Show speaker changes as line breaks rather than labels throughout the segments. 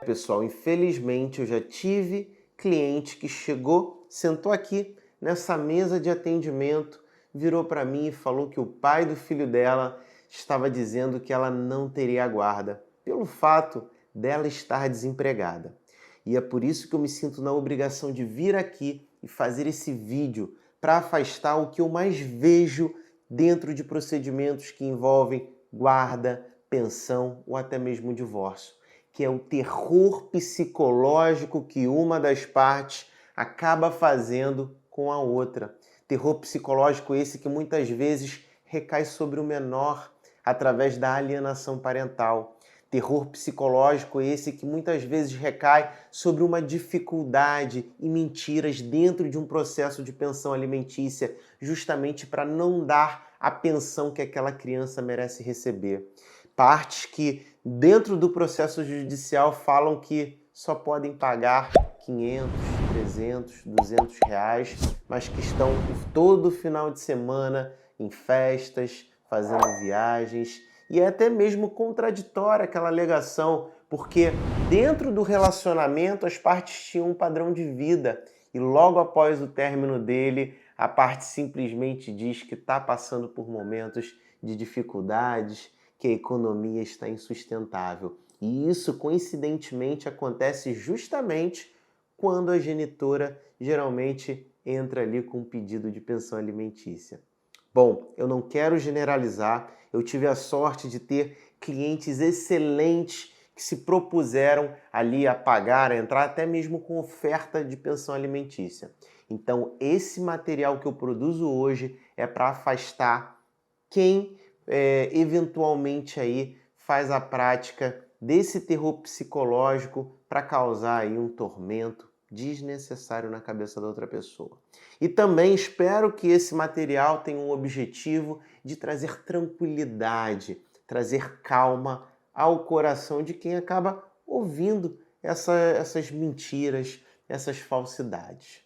Pessoal, infelizmente eu já tive cliente que chegou, sentou aqui nessa mesa de atendimento, virou para mim e falou que o pai do filho dela estava dizendo que ela não teria guarda, pelo fato dela estar desempregada. E é por isso que eu me sinto na obrigação de vir aqui e fazer esse vídeo para afastar o que eu mais vejo dentro de procedimentos que envolvem guarda, pensão ou até mesmo divórcio, que é o terror psicológico que uma das partes acaba fazendo com a outra. Terror psicológico esse que muitas vezes recai sobre o menor através da alienação parental. Terror psicológico esse que muitas vezes recai sobre uma dificuldade e mentiras dentro de um processo de pensão alimentícia, justamente para não dar a pensão que aquela criança merece receber. Partes que, dentro do processo judicial, falam que só podem pagar 500, 300, 200 reais, mas que estão todo final de semana em festas, fazendo viagens, e é até mesmo contraditória aquela alegação, porque dentro do relacionamento as partes tinham um padrão de vida e logo após o término dele, a parte simplesmente diz que está passando por momentos de dificuldades, que a economia está insustentável. E isso, coincidentemente, acontece justamente quando a genitora geralmente entra ali com um pedido de pensão alimentícia. Bom, eu não quero generalizar, eu tive a sorte de ter clientes excelentes que se propuseram ali a pagar, a entrar até mesmo com oferta de pensão alimentícia. Então, esse material que eu produzo hoje é para afastar quem eventualmente aí faz a prática desse terror psicológico para causar aí um tormento desnecessário na cabeça da outra pessoa. E também espero que esse material tenha um objetivo de trazer tranquilidade, trazer calma ao coração de quem acaba ouvindo essas mentiras, essas falsidades.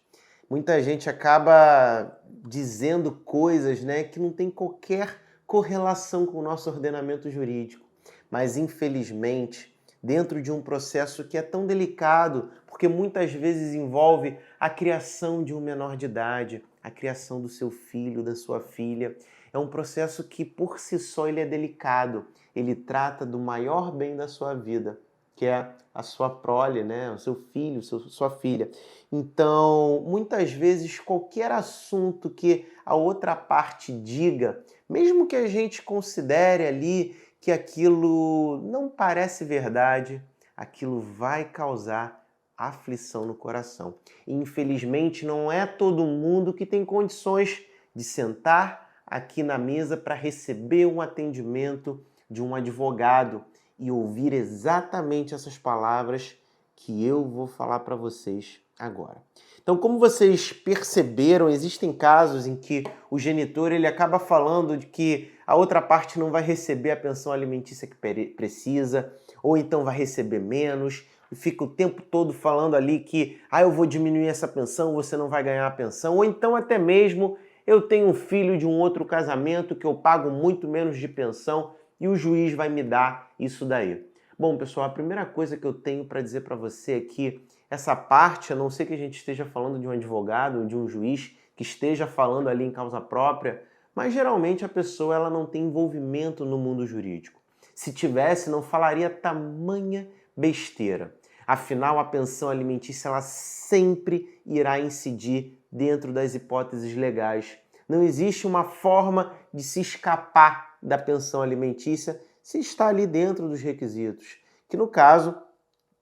Muita gente acaba dizendo coisas, né, que não tem qualquer correlação com o nosso ordenamento jurídico. Mas, infelizmente, dentro de um processo que é tão delicado, porque muitas vezes envolve a criação de um menor de idade, a criação do seu filho, da sua filha, é um processo que, por si só, ele é delicado. Ele trata do maior bem da sua vida, que é a sua prole, né? O seu filho, sua filha. Então, muitas vezes, qualquer assunto que a outra parte diga, mesmo que a gente considere ali que aquilo não parece verdade, aquilo vai causar aflição no coração. E, infelizmente, não é todo mundo que tem condições de sentar aqui na mesa para receber um atendimento de um advogado e ouvir exatamente essas palavras que eu vou falar para vocês agora. Então, como vocês perceberam, existem casos em que o genitor ele acaba falando de que a outra parte não vai receber a pensão alimentícia que precisa, ou então vai receber menos, e fica o tempo todo falando ali que eu vou diminuir essa pensão, você não vai ganhar a pensão, ou então até mesmo eu tenho um filho de um outro casamento que eu pago muito menos de pensão e o juiz vai me dar isso daí. Bom, pessoal, a primeira coisa que eu tenho para dizer para você é que essa parte, a não ser que a gente esteja falando de um advogado ou de um juiz que esteja falando ali em causa própria, mas geralmente a pessoa ela não tem envolvimento no mundo jurídico. Se tivesse, não falaria tamanha besteira. Afinal, a pensão alimentícia ela sempre irá incidir dentro das hipóteses legais. Não existe uma forma de se escapar da pensão alimentícia se está ali dentro dos requisitos, que no caso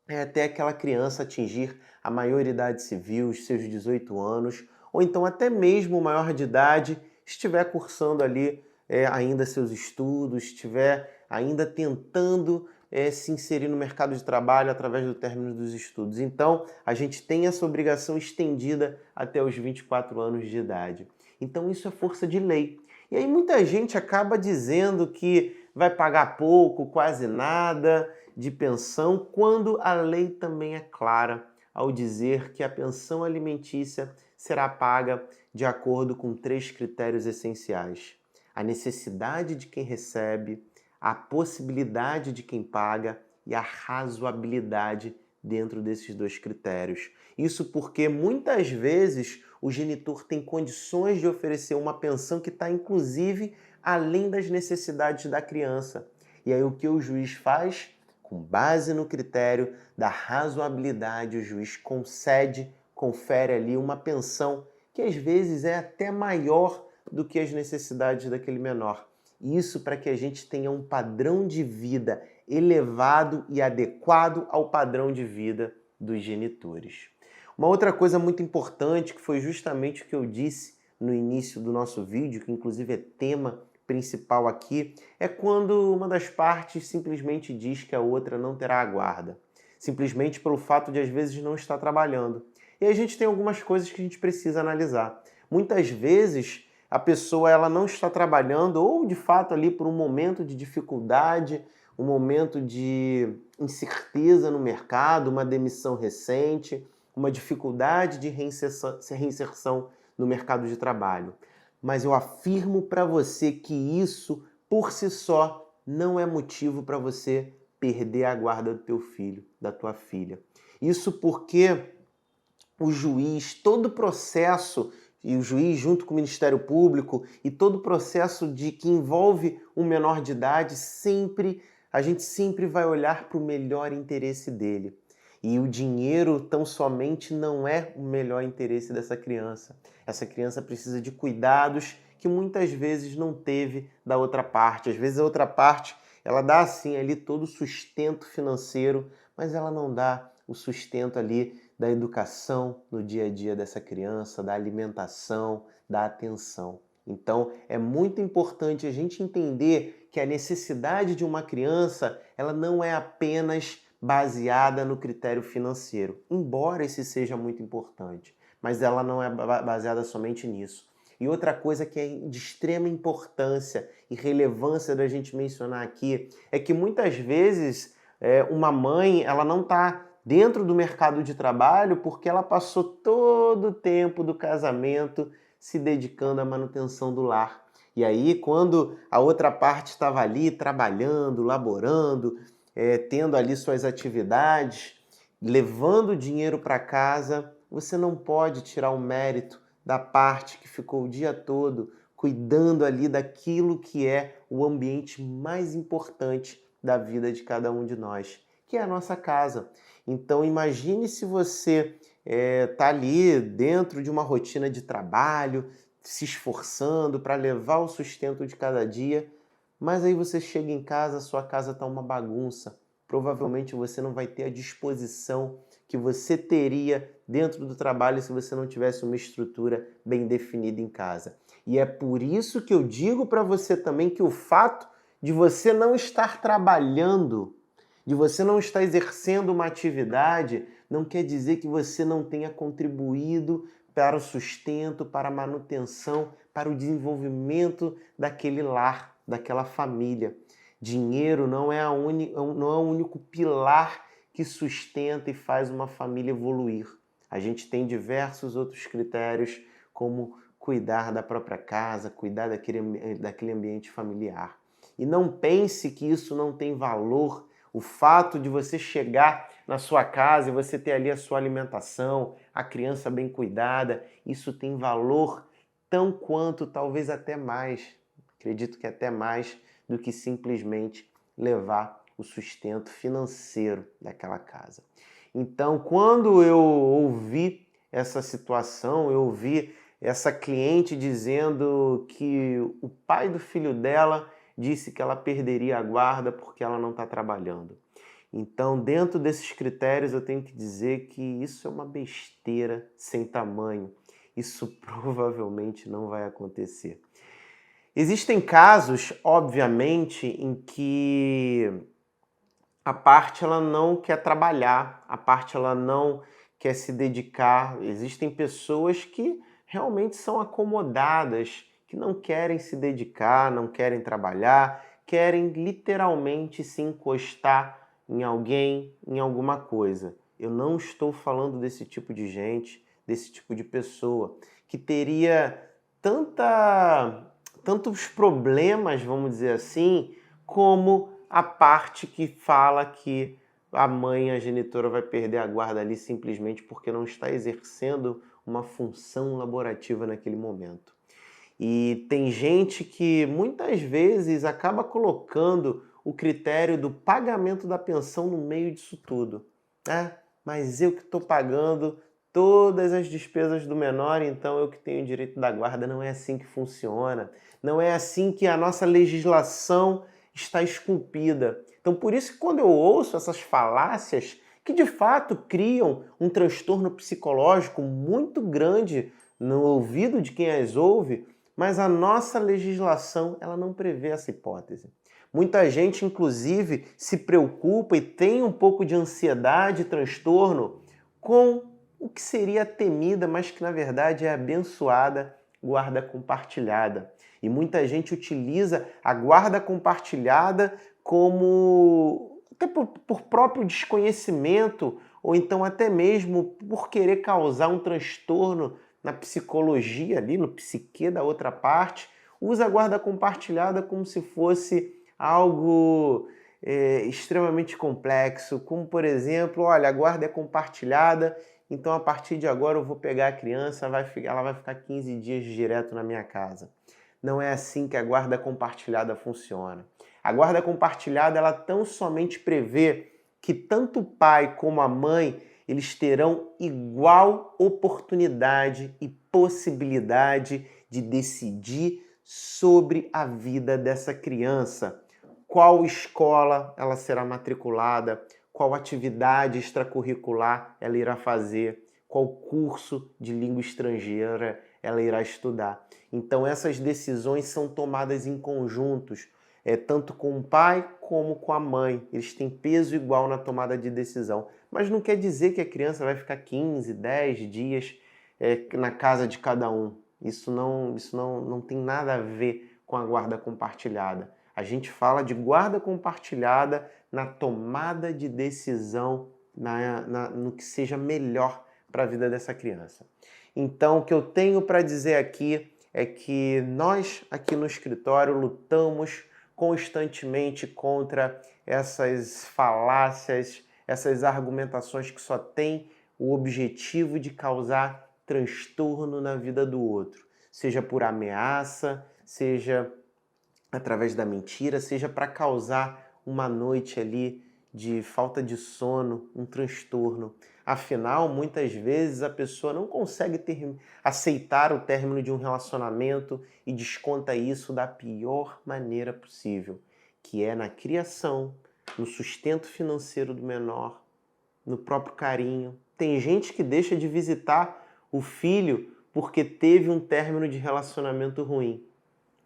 é até aquela criança atingir a maioridade civil, os seus 18 anos, ou então até mesmo o maior de idade estiver cursando ali ainda seus estudos, estiver ainda tentando se inserir no mercado de trabalho através do término dos estudos. Então, a gente tem essa obrigação estendida até os 24 anos de idade. Então, isso é força de lei. E aí muita gente acaba dizendo que vai pagar pouco, quase nada de pensão, quando a lei também é clara ao dizer que a pensão alimentícia será paga de acordo com 3 critérios essenciais: a necessidade de quem recebe, a possibilidade de quem paga e a razoabilidade dentro desses dois critérios. Isso porque muitas vezes o genitor tem condições de oferecer uma pensão que está inclusive além das necessidades da criança. E aí o que o juiz faz? Com base no critério da razoabilidade, o juiz confere ali uma pensão que às vezes é até maior do que as necessidades daquele menor. Isso para que a gente tenha um padrão de vida elevado e adequado ao padrão de vida dos genitores. Uma outra coisa muito importante, que foi justamente o que eu disse no início do nosso vídeo, que inclusive é tema principal aqui, é quando uma das partes simplesmente diz que a outra não terá a guarda, simplesmente pelo fato de às vezes não estar trabalhando. E a gente tem algumas coisas que a gente precisa analisar. Muitas vezes a pessoa ela não está trabalhando ou de fato ali por um momento de dificuldade, um momento de incerteza no mercado, uma demissão recente, uma dificuldade de reinserção no mercado de trabalho. Mas eu afirmo para você que isso, por si só, não é motivo para você perder a guarda do teu filho, da tua filha. Isso porque o juiz, todo o processo, e o juiz junto com o Ministério Público, e todo o processo que envolve um menor de idade, a gente sempre vai olhar para o melhor interesse dele. E o dinheiro tão somente não é o melhor interesse dessa criança. Essa criança precisa de cuidados que muitas vezes não teve da outra parte. Às vezes a outra parte, ela dá assim ali todo o sustento financeiro, mas ela não dá o sustento ali da educação no dia a dia dessa criança, da alimentação, da atenção. Então, é muito importante a gente entender que a necessidade de uma criança, ela não é apenas baseada no critério financeiro, embora esse seja muito importante, mas ela não é baseada somente nisso. E outra coisa que é de extrema importância e relevância da gente mencionar aqui é que muitas vezes uma mãe ela não está dentro do mercado de trabalho porque ela passou todo o tempo do casamento se dedicando à manutenção do lar. E aí, quando a outra parte estava ali trabalhando, laborando, tendo ali suas atividades, levando dinheiro para casa, você não pode tirar o mérito da parte que ficou o dia todo cuidando ali daquilo que é o ambiente mais importante da vida de cada um de nós, que é a nossa casa. Então imagine se você está ali dentro de uma rotina de trabalho, se esforçando para levar o sustento de cada dia, mas aí você chega em casa, sua casa está uma bagunça. Provavelmente você não vai ter a disposição que você teria dentro do trabalho se você não tivesse uma estrutura bem definida em casa. E é por isso que eu digo para você também que o fato de você não estar trabalhando, de você não estar exercendo uma atividade, não quer dizer que você não tenha contribuído para o sustento, para a manutenção, para o desenvolvimento daquele lar, daquela família. Dinheiro não é o único pilar que sustenta e faz uma família evoluir. A gente tem diversos outros critérios, como cuidar da própria casa, cuidar daquele ambiente familiar. E não pense que isso não tem valor. O fato de você chegar na sua casa e você ter ali a sua alimentação, a criança bem cuidada, isso tem valor tão quanto, talvez até mais, acredito que até mais, do que simplesmente levar o sustento financeiro daquela casa. Então, quando eu ouvi essa situação, eu ouvi essa cliente dizendo que o pai do filho dela disse que ela perderia a guarda porque ela não está trabalhando. Então, dentro desses critérios, eu tenho que dizer que isso é uma besteira sem tamanho. Isso provavelmente não vai acontecer. Existem casos, obviamente, em que a parte ela não quer trabalhar, a parte ela não quer se dedicar. Existem pessoas que realmente são acomodadas, que não querem se dedicar, não querem trabalhar, querem literalmente se encostar em alguém, em alguma coisa. Eu não estou falando desse tipo de gente, desse tipo de pessoa, que teria tantos problemas, vamos dizer assim, como a parte que fala que a mãe, a genitora, vai perder a guarda ali simplesmente porque não está exercendo uma função laborativa naquele momento. E tem gente que muitas vezes acaba colocando o critério do pagamento da pensão no meio disso tudo. Mas eu que estou pagando todas as despesas do menor, então eu que tenho o direito da guarda. Não é assim que funciona. Não é assim que a nossa legislação está esculpida. Então, por isso que quando eu ouço essas falácias que de fato criam um transtorno psicológico muito grande no ouvido de quem as ouve, mas a nossa legislação ela não prevê essa hipótese. Muita gente, inclusive, se preocupa e tem um pouco de ansiedade e transtorno com o que seria temida, mas que na verdade é abençoada guarda compartilhada. E muita gente utiliza a guarda compartilhada como até por próprio desconhecimento ou então até mesmo por querer causar um transtorno na psicologia ali, no psiquê da outra parte, usa a guarda compartilhada como se fosse algo extremamente complexo, como por exemplo, olha, a guarda é compartilhada, então a partir de agora eu vou pegar a criança, ela vai ficar 15 dias direto na minha casa. Não é assim que a guarda compartilhada funciona. A guarda compartilhada, ela tão somente prevê que tanto o pai como a mãe, eles terão igual oportunidade e possibilidade de decidir sobre a vida dessa criança. Qual escola ela será matriculada, qual atividade extracurricular ela irá fazer, qual curso de língua estrangeira ela irá estudar. Então essas decisões são tomadas em conjuntos, tanto com o pai como com a mãe. Eles têm peso igual na tomada de decisão. Mas não quer dizer que a criança vai ficar 15, 10 dias na casa de cada um. Isso não tem nada a ver com a guarda compartilhada. A gente fala de guarda compartilhada na tomada de decisão, no que seja melhor para a vida dessa criança. Então, o que eu tenho para dizer aqui é que nós, aqui no escritório, lutamos constantemente contra essas falácias, essas argumentações que só têm o objetivo de causar transtorno na vida do outro, seja por ameaça, seja através da mentira, seja para causar uma noite ali de falta de sono, um transtorno. Afinal, muitas vezes a pessoa não consegue aceitar o término de um relacionamento e desconta isso da pior maneira possível, que é na criação, no sustento financeiro do menor, no próprio carinho. Tem gente que deixa de visitar o filho porque teve um término de relacionamento ruim.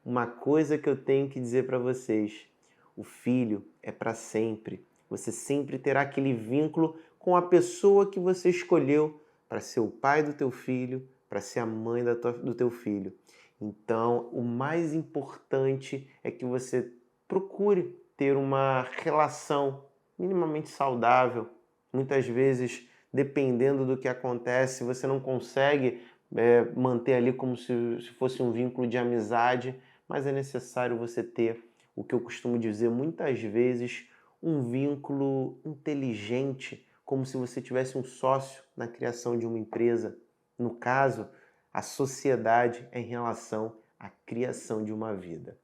Uma coisa que eu tenho que dizer para vocês, o filho é para sempre. Você sempre terá aquele vínculo com a pessoa que você escolheu para ser o pai do teu filho, para ser a mãe do teu filho. Então, o mais importante é que você procure ter uma relação minimamente saudável. Muitas vezes, dependendo do que acontece, você não consegue manter ali como se fosse um vínculo de amizade, mas é necessário você ter o que eu costumo dizer muitas vezes, um vínculo inteligente, como se você tivesse um sócio na criação de uma empresa. No caso, a sociedade é em relação à criação de uma vida.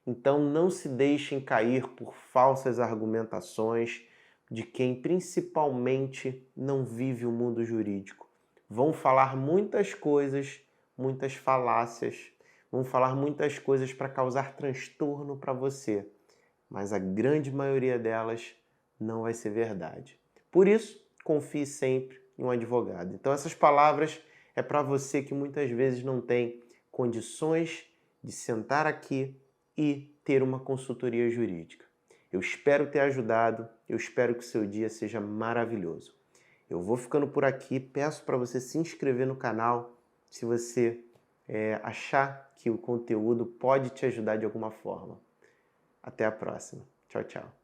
Então não se deixem cair por falsas argumentações de quem principalmente não vive o mundo jurídico. Vão falar muitas coisas, muitas falácias, vão falar muitas coisas para causar transtorno para você, mas a grande maioria delas não vai ser verdade. Por isso, confie sempre em um advogado. Então essas palavras é para você que muitas vezes não tem condições de sentar aqui e ter uma consultoria jurídica. Eu espero ter ajudado, eu espero que o seu dia seja maravilhoso. Eu vou ficando por aqui, peço para você se inscrever no canal se você achar que o conteúdo pode te ajudar de alguma forma. Até a próxima. Tchau, tchau.